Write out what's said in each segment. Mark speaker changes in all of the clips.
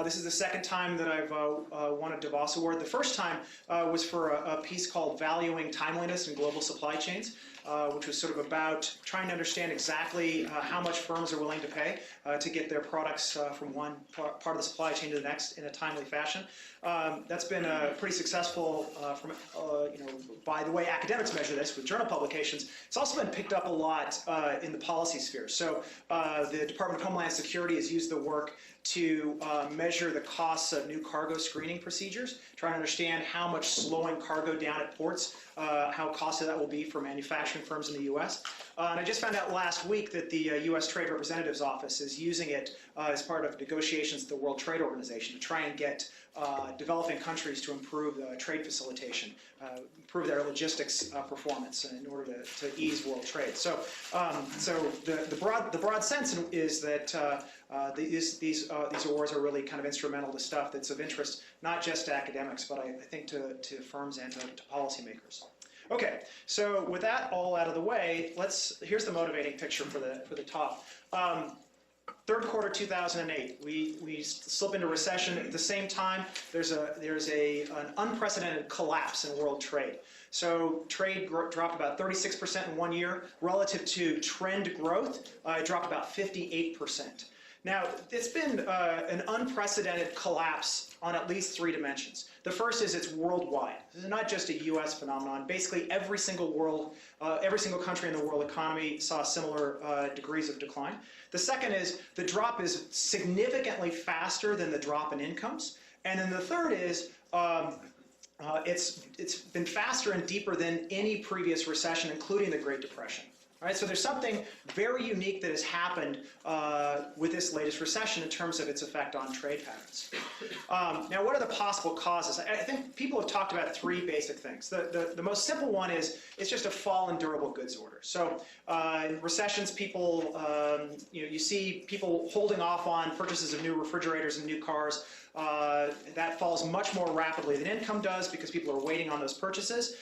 Speaker 1: This is the second time that I've won a DeVos Award. The first time was for a piece called Valuing Timeliness in Global Supply Chains, which was sort of about trying to understand exactly how much firms are willing to pay to get their products from one part of the supply chain to the next in a timely fashion. That's been pretty successful by the way academics measure this with journal publications. It's also been picked up a lot in the policy sphere. So the Department of Homeland Security has used the work to measure the costs of new cargo screening procedures, trying to understand how much slowing cargo down at ports, how costly that will be for manufacturing firms in the U.S. And I just found out last week that the U.S. Trade Representative's Office is using it as part of negotiations with the World Trade Organization to try and get developing countries to improve trade facilitation, improve their logistics performance in order to ease world trade. So, the broad sense is that these awards are really kind of instrumental to stuff that's of interest, not just to academics, but I think to firms and to policymakers. Okay, so with that all out of the way, here's the motivating picture for the talk. Third quarter 2008, we slip into recession. At the same time, there's an unprecedented collapse in world trade. So trade dropped about 36% in 1 year. Relative to trend growth, it dropped about 58%. Now, it's been an unprecedented collapse on at least 3 dimensions. The first is it's worldwide. This is not just a U.S. phenomenon. Basically, every single country in the world economy saw similar degrees of decline. The second is the drop is significantly faster than the drop in incomes. And then the third is it's been faster and deeper than any previous recession, including the Great Depression. All right, so there's something very unique that has happened with this latest recession in terms of its effect on trade patterns. Now, what are the possible causes? I think people have talked about 3 basic things. The most simple one is it's just a fall in durable goods orders. So in recessions, people, you see people holding off on purchases of new refrigerators and new cars. That falls much more rapidly than income does because people are waiting on those purchases.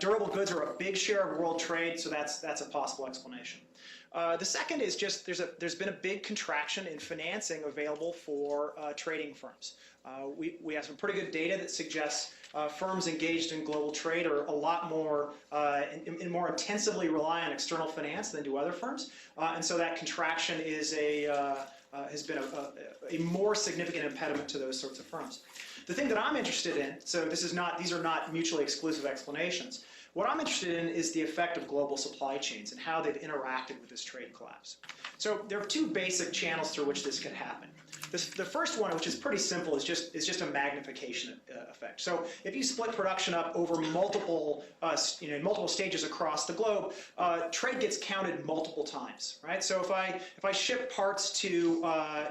Speaker 1: Durable goods are a big share of world trade, so that's a possible explanation. The second is just there's been a big contraction in financing available for trading firms. We have some pretty good data that suggests firms engaged in global trade are a lot more and more intensively rely on external finance than do other firms, and so that contraction is has been a more significant impediment to those sorts of firms. The thing that I'm interested in, so these are not mutually exclusive explanations. What I'm interested in is the effect of global supply chains and how they've interacted with this trade collapse. So there are 2 basic channels through which this could happen. The first one, which is pretty simple, is just a magnification effect. So if you split production up over multiple stages across the globe, trade gets counted multiple times, right? So if I ship parts to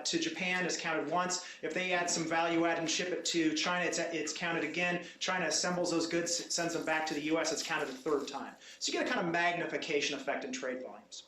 Speaker 1: Japan, it's counted once. If they add some value add and ship it to China, it's counted again. China assembles those goods, sends them back to the U.S. It's counted a 3rd time. So you get a kind of magnification effect in trade volumes.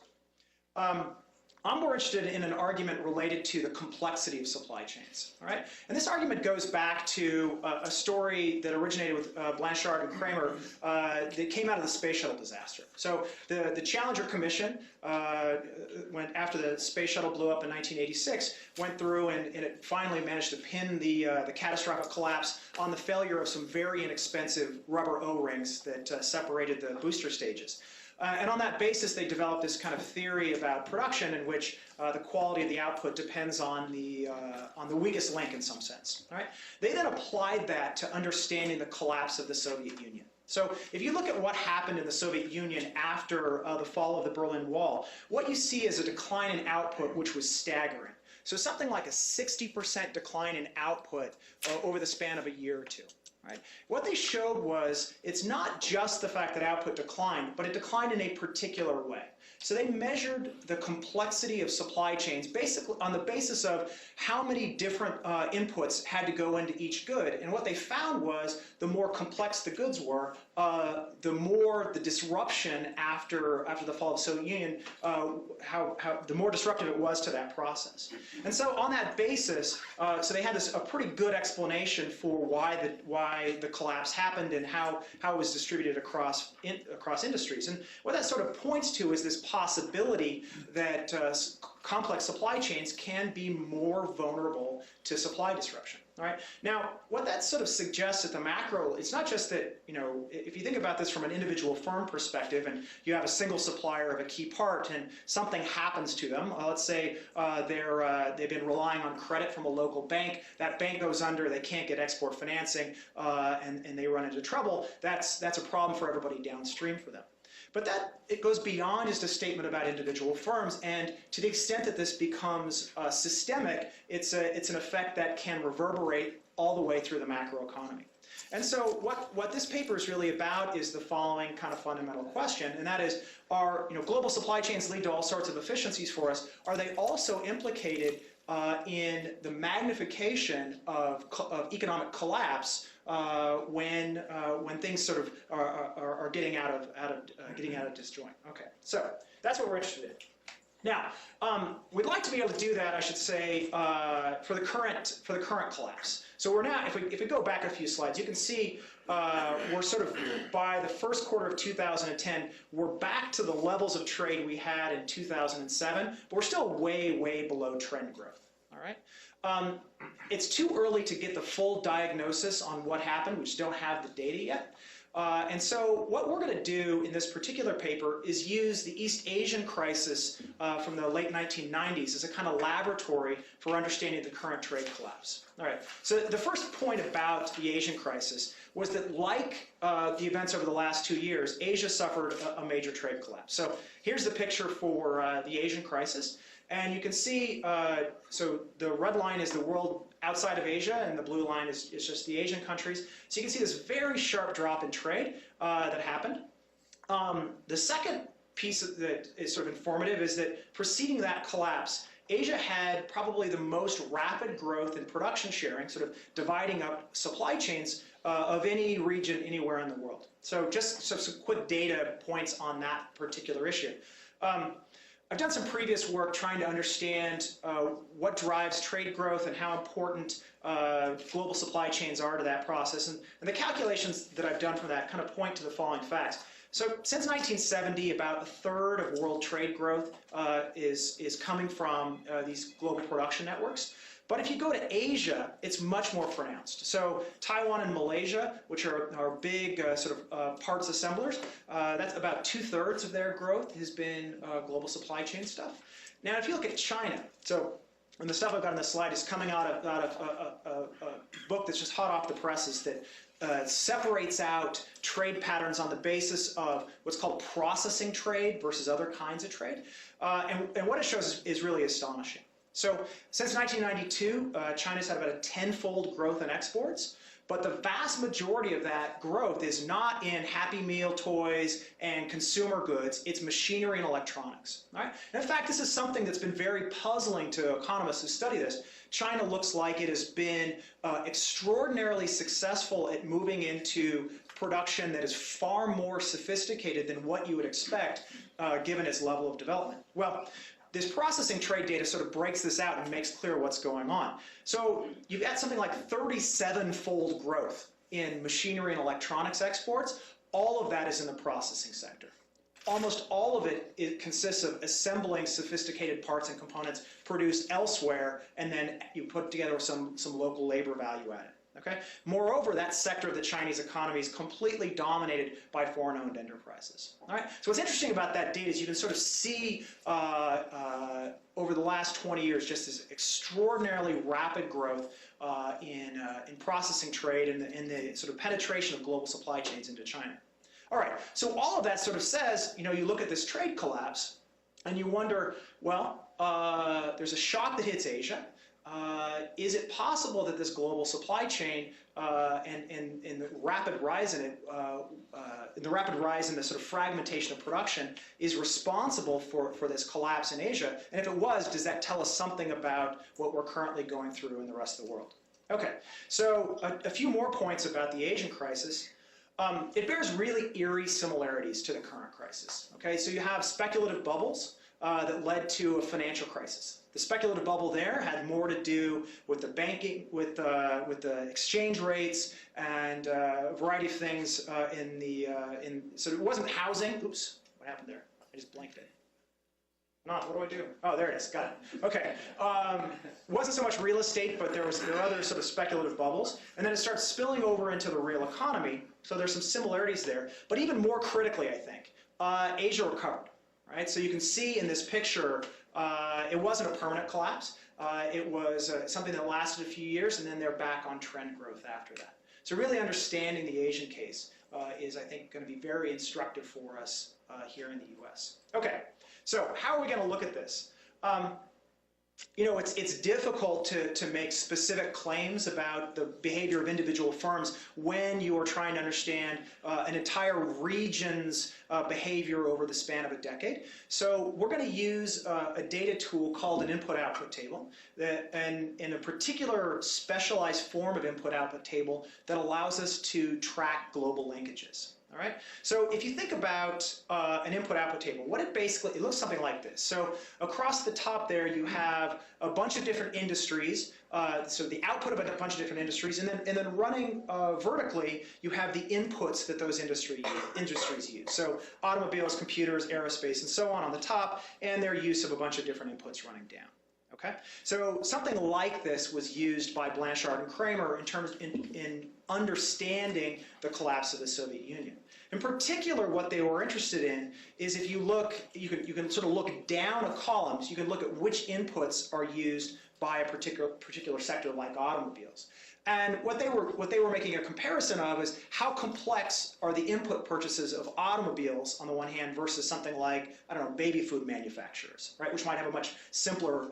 Speaker 1: I'm more interested in an argument related to the complexity of supply chains. All right? And this argument goes back to a story that originated with Blanchard and Kramer that came out of the space shuttle disaster. So the Challenger Commission, after the space shuttle blew up in 1986, went through and it finally managed to pin the catastrophic collapse on the failure of some very inexpensive rubber O-rings that separated the booster stages. And on that basis, they developed this kind of theory about production in which the quality of the output depends on the weakest link in some sense. Right? They then applied that to understanding the collapse of the Soviet Union. So if you look at what happened in the Soviet Union after the fall of the Berlin Wall, what you see is a decline in output which was staggering. So something like a 60% decline in output over the span of a year or 2. Right? What they showed was it's not just the fact that output declined, but it declined in a particular way. So they measured the complexity of supply chains basically on the basis of how many different inputs had to go into each good. And what they found was the more complex the goods were, the more the disruption after the fall of the Soviet Union, the more disruptive it was to that process. And so on that basis, so they had a pretty good explanation for why the collapse happened and how it was distributed across industries. And what that sort of points to is this possibility that complex supply chains can be more vulnerable to supply disruption. All right. Now, what that sort of suggests at the macro, it's not just that, if you think about this from an individual firm perspective and you have a single supplier of a key part and something happens to them, let's say they've been relying on credit from a local bank, that bank goes under, they can't get export financing, and they run into trouble, that's a problem for everybody downstream for them. But it goes beyond just a statement about individual firms, and to the extent that this becomes systemic, it's an effect that can reverberate all the way through the macroeconomy. And so what this paper is really about is the following kind of fundamental question, and that is, global supply chains lead to all sorts of efficiencies for us. Are they also implicated in the magnification of economic collapse when things sort of are getting out of disjoint? Okay, so that's what we're interested in. Now, we'd like to be able to do that, I should say, for the current collapse. So we're now, if we go back a few slides, you can see we're sort of, by the first quarter of 2010, we're back to the levels of trade we had in 2007, but we're still way, way below trend growth. All right. It's too early to get the full diagnosis on what happened. We just don't have the data yet. And so what we're going to do in this particular paper is use the East Asian crisis from the late 1990s as a kind of laboratory for understanding the current trade collapse. All right. So the first point about the Asian crisis was that, like the events over the last 2 years, Asia suffered a major trade collapse. So here's the picture for the Asian crisis. And you can see, so the red line is the world outside of Asia, and the blue line is just the Asian countries. So you can see this very sharp drop in trade that happened. The second piece that is sort of informative is that preceding that collapse, Asia had probably the most rapid growth in production sharing, sort of dividing up supply chains of any region anywhere in the world. So just some quick data points on that particular issue. I've done some previous work trying to understand what drives trade growth and how important global supply chains are to that process. And the calculations that I've done from that kind of point to the following facts. So since 1970, about a third of world trade growth is coming from these global production networks. But if you go to Asia, it's much more pronounced. So Taiwan and Malaysia, which are big sort of parts assemblers, that's about 2/3 of their growth has been global supply chain stuff. Now, if you look at China, and the stuff I've got on this slide is coming out of a book that's just hot off the presses that separates out trade patterns on the basis of what's called processing trade versus other kinds of trade. And what it shows is really astonishing. So since 1992, China's had about a 10-fold growth in exports, but the vast majority of that growth is not in Happy Meal toys and consumer goods, it's machinery and electronics. All right? And in fact, this is something that's been very puzzling to economists who study this. China looks like it has been extraordinarily successful at moving into production that is far more sophisticated than what you would expect given its level of development. Well, this processing trade data sort of breaks this out and makes clear what's going on. So you've got something like 37-fold growth in machinery and electronics exports. All of that is in the processing sector. Almost all of it consists of assembling sophisticated parts and components produced elsewhere, and then you put together some local labor value added. Okay? Moreover, that sector of the Chinese economy is completely dominated by foreign-owned enterprises. All right? So what's interesting about that data is you can sort of see over the last 20 years just this extraordinarily rapid growth in processing trade and the sort of penetration of global supply chains into China. All right, so all of that sort of says, you look at this trade collapse and you wonder, well, there's a shock that hits Asia. Is it possible that this global supply chain and the rapid rise in it, the rapid rise in the sort of fragmentation of production is responsible for this collapse in Asia? And if it was, does that tell us something about what we're currently going through in the rest of the world? Okay, so a few more points about the Asian crisis. It bears really eerie similarities to the current crisis. Okay, so you have speculative bubbles that led to a financial crisis. The speculative bubble there had more to do with the banking, with the exchange rates, and a variety of things so it wasn't housing. Oops, what happened there? I just blanked it. Not, what do I do? Oh, there it is, got it. Okay, wasn't so much real estate, but there are other sort of speculative bubbles, and then it starts spilling over into the real economy, so there's some similarities there, but even more critically, I think, Asia recovered, right? So you can see in this picture, it wasn't a permanent collapse, it was something that lasted a few years, and then they're back on trend growth after that. So really understanding the Asian case is, I think, going to be very instructive for us here in the US. Okay. So how are we going to look at this? You know, it's difficult to make specific claims about the behavior of individual firms when you are trying to understand an entire region's behavior over the span of a decade. So we're going to use a data tool called an input-output table, and in a particular specialized form of input-output table that allows us to track global linkages. All right. So if you think about an input-output table, what it looks something like this. So across the top there, you have a bunch of different industries. So the output of a bunch of different industries, and then running vertically, you have the inputs that those industries use. So automobiles, computers, aerospace, and so on the top, and their use of a bunch of different inputs running down. Okay, so something like this was used by Blanchard and Kramer in understanding the collapse of the Soviet Union. In particular, what they were interested in is if you look, you can sort of look down a column, so you can look at which inputs are used by a particular sector like automobiles. And what they were making a comparison of is how complex are the input purchases of automobiles on the one hand versus something like, I don't know, baby food manufacturers, right, which might have a much simpler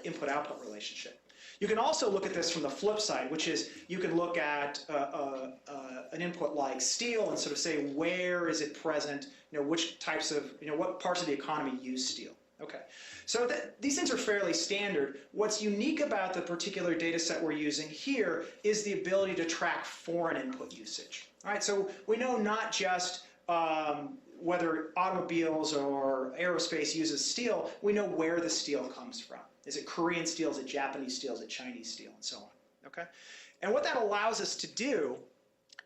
Speaker 1: input-output relationship. You can also look at this from the flip side, which is you can look at an input like steel and sort of say, where is it present, you know, which types of, you know, what parts of the economy use steel. Okay, so these things are fairly standard. What's unique about the particular data set we're using here is the ability to track foreign input usage. All right, so we know not just whether automobiles or aerospace uses steel, we know where the steel comes from. Is it Korean steel, is it Japanese steel, is it Chinese steel, and so on, okay? And what that allows us to do,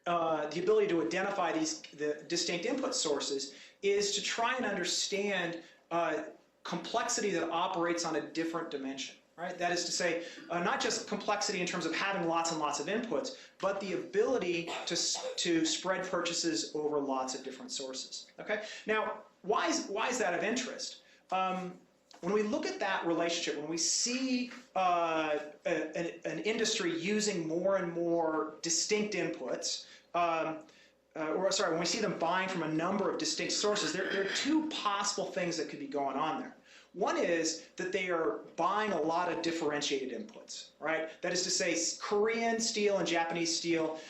Speaker 1: the ability to identify the distinct input sources, is to try and understand complexity that operates on a different dimension, right? That is to say, not just complexity in terms of having lots and lots of inputs, but the ability to spread purchases over lots of different sources, okay? Now, why is that of interest? When we look at that relationship, when we see an industry using more and more distinct inputs, when we see them buying from a number of distinct sources, there are two possible things that could be going on there. One is that they are buying a lot of differentiated inputs, right? That is to say, Korean steel and Japanese steel,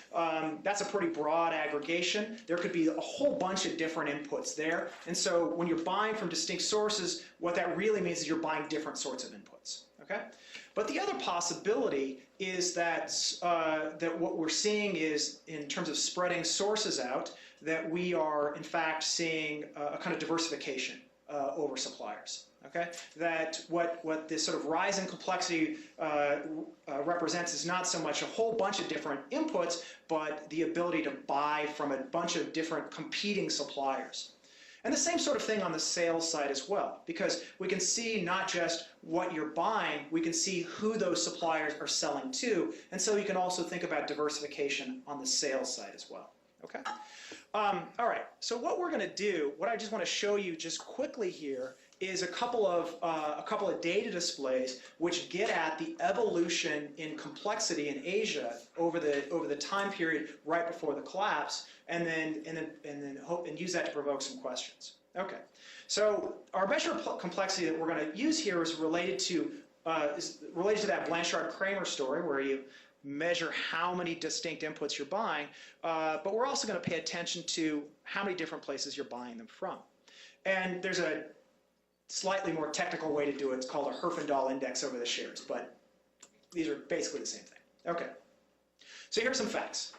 Speaker 1: that's a pretty broad aggregation. There could be a whole bunch of different inputs there. And so when you're buying from distinct sources, what that really means is you're buying different sorts of inputs, okay? But the other possibility is that, that what we're seeing is, in terms of spreading sources out, that we are in fact seeing a kind of diversification over suppliers. Okay, that what this sort of rise in complexity represents is not so much a whole bunch of different inputs, but the ability to buy from a bunch of different competing suppliers. And the same sort of thing on the sales side as well, because we can see not just what you're buying, we can see who those suppliers are selling to, and so you can also think about diversification on the sales side as well. Okay. All right. So what we're going to do, what I just want to show you just quickly here, is a couple of data displays which get at the evolution in complexity in Asia over the time period right before the collapse, and use that to provoke some questions. Okay. So our measure of complexity that we're going to use here is related to that Blanchard-Kramer story, where you measure how many distinct inputs you're buying, but we're also going to pay attention to how many different places you're buying them from. And there's a slightly more technical way to do it. It's called a Herfindahl index over the shares, but these are basically the same thing. Okay, so here's some facts.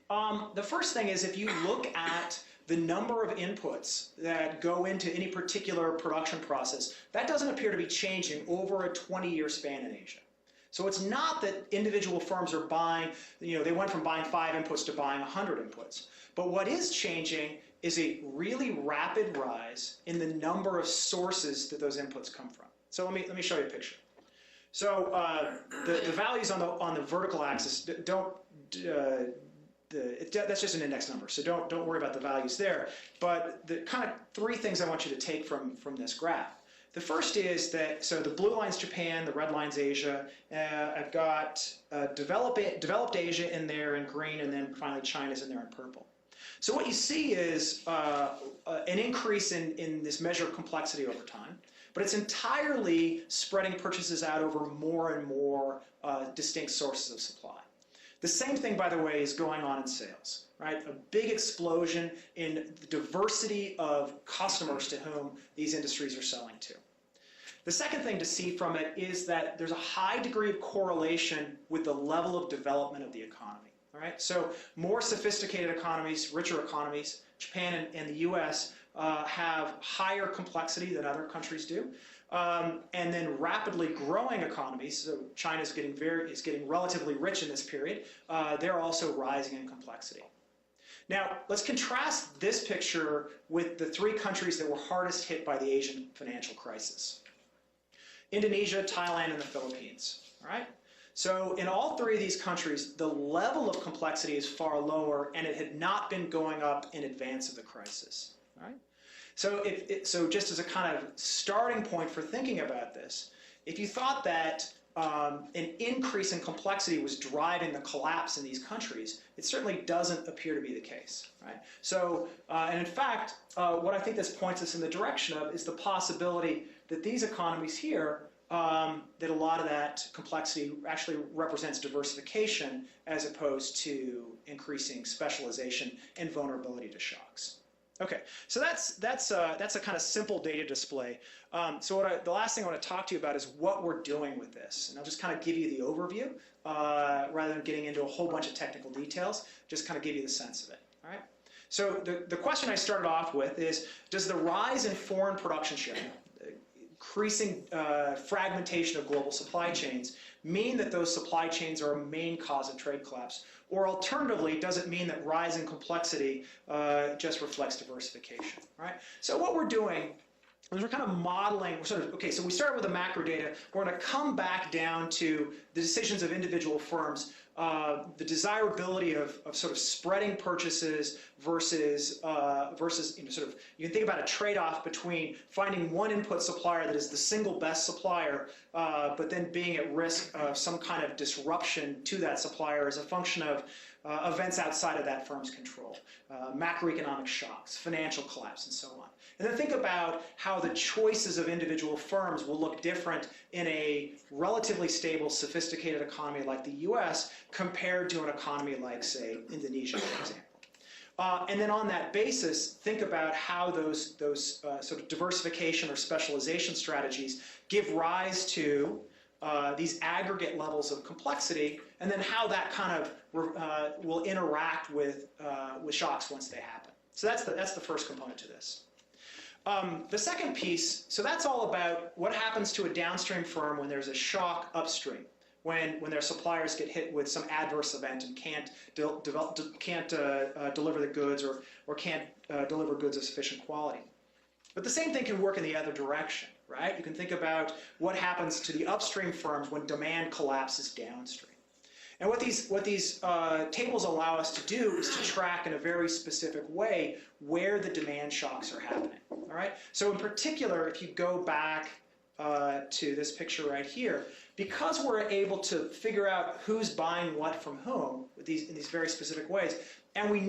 Speaker 1: The first thing is, if you look at the number of inputs that go into any particular production process, that doesn't appear to be changing over a 20-year span in Asia. So it's not that individual firms are buying, they went from buying 5 inputs to buying 100 inputs. But what is changing is a really rapid rise in the number of sources that those inputs come from. So let me show you a picture. So the values on the vertical axis that's just an index number, so don't worry about the values there. But the kind of 3 things I want you to take from this graph. The first is that, so the blue line's Japan, the red line's Asia. I've got developed Asia in there in green, and then finally China's in there in purple. So what you see is an increase in this measure of complexity over time, but it's entirely spreading purchases out over more and more distinct sources of supply. The same thing, by the way, is going on in sales, right? A big explosion in the diversity of customers to whom these industries are selling to. The second thing to see from it is that there's a high degree of correlation with the level of development of the economy, all right? So more sophisticated economies, richer economies, Japan and the US have higher complexity than other countries do. And then rapidly growing economies, so China is getting relatively rich in this period, they're also rising in complexity. Now, let's contrast this picture with the 3 countries that were hardest hit by the Asian financial crisis. Indonesia, Thailand, and the Philippines, all right? So in all 3 of these countries, the level of complexity is far lower, and it had not been going up in advance of the crisis, all right? So, so just as a kind of starting point for thinking about this, if you thought that an increase in complexity was driving the collapse in these countries, it certainly doesn't appear to be the case, right? So, and in fact, what I think this points us in the direction of is the possibility that these economies here, that a lot of that complexity actually represents diversification as opposed to increasing specialization and vulnerability to shocks. Okay, so that's a kind of simple data display. So the last thing I want to talk to you about is what we're doing with this, and I'll just kind of give you the overview rather than getting into a whole bunch of technical details. Just kind of give you the sense of it. All right. So the question I started off with is: does the rise in foreign production sharing, increasing fragmentation of global supply chains, mean that those supply chains are a main cause of trade collapse? Or alternatively, does it mean that rising complexity just reflects diversification, right? So what we're doing is we're kind of modeling, okay, so we started with the macro data. We're going to come back down to the decisions of individual firms, the desirability of sort of spreading purchases versus you can think about a trade-off between finding one input supplier that is the single best supplier, but then being at risk of some kind of disruption to that supplier as a function of events outside of that firm's control, macroeconomic shocks, financial collapse, and so on. And then think about how the choices of individual firms will look different in a relatively stable, sophisticated economy like the US compared to an economy like, say, Indonesia, for example. And then on that basis, think about how those sort of diversification or specialization strategies give rise to these aggregate levels of complexity, and then how that kind of will interact with shocks once they happen. So that's the first component to this. The second piece, so that's all about what happens to a downstream firm when there's a shock upstream, when their suppliers get hit with some adverse event and can't deliver the goods or can't deliver goods of sufficient quality. But the same thing can work in the other direction, right? You can think about what happens to the upstream firms when demand collapses downstream. And what these tables allow us to do is to track in a very specific way where the demand shocks are happening. All right. So in particular, if you go back to this picture right here, because we're able to figure out who's buying what from whom in these very specific ways, and we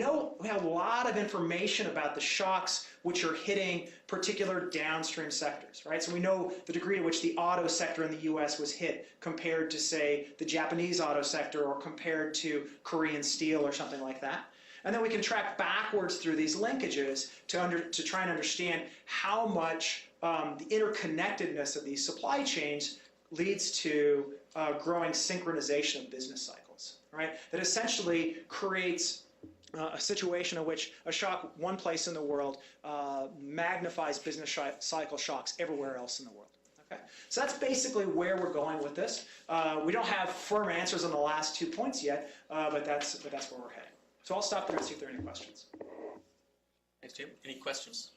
Speaker 1: have a lot of information about the shocks which are hitting particular downstream sectors, right? So we know the degree to which the auto sector in the US was hit compared to, say, the Japanese auto sector or compared to Korean steel or something like that. And then we can track backwards through these linkages to try and understand how much the interconnectedness of these supply chains leads to growing synchronization of business cycles, right? That essentially creates a situation in which a shock one place in the world magnifies business cycle shocks everywhere else in the world. Okay? So that's basically where we're going with this. We don't have firm answers on the last 2 points yet, but that's where we're heading. So I'll stop there and see if there are any questions.
Speaker 2: Thanks, Jim. Any questions?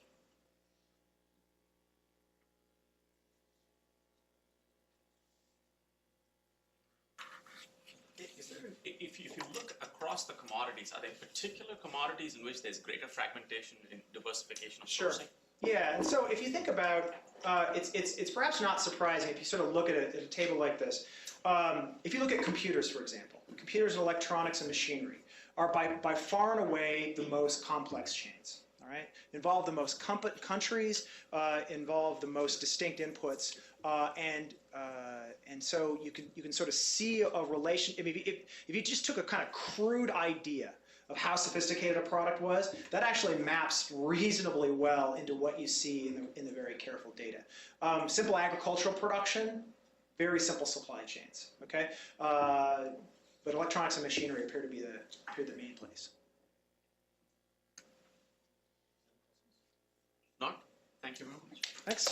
Speaker 2: If you look across the commodities, are there particular commodities in which there's greater fragmentation and diversification of
Speaker 1: Sure.
Speaker 2: sourcing?
Speaker 1: Yeah, and so if you think about, it's perhaps not surprising if you sort of look at a table like this. If you look at computers, for example, computers and electronics and machinery are by far and away the most complex chains. All right, involve the most countries, involve the most distinct inputs, and so you can sort of see a relation. I mean, if you just took a kind of crude idea of how sophisticated a product was, that actually maps reasonably well into what you see in the very careful data. Simple agricultural production, very simple supply chains. Okay, but electronics and machinery appear to be the main place.
Speaker 2: Not? Thank you very much.
Speaker 1: Thanks.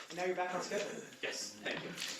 Speaker 1: And now you're back on schedule.
Speaker 2: Yes, thank you.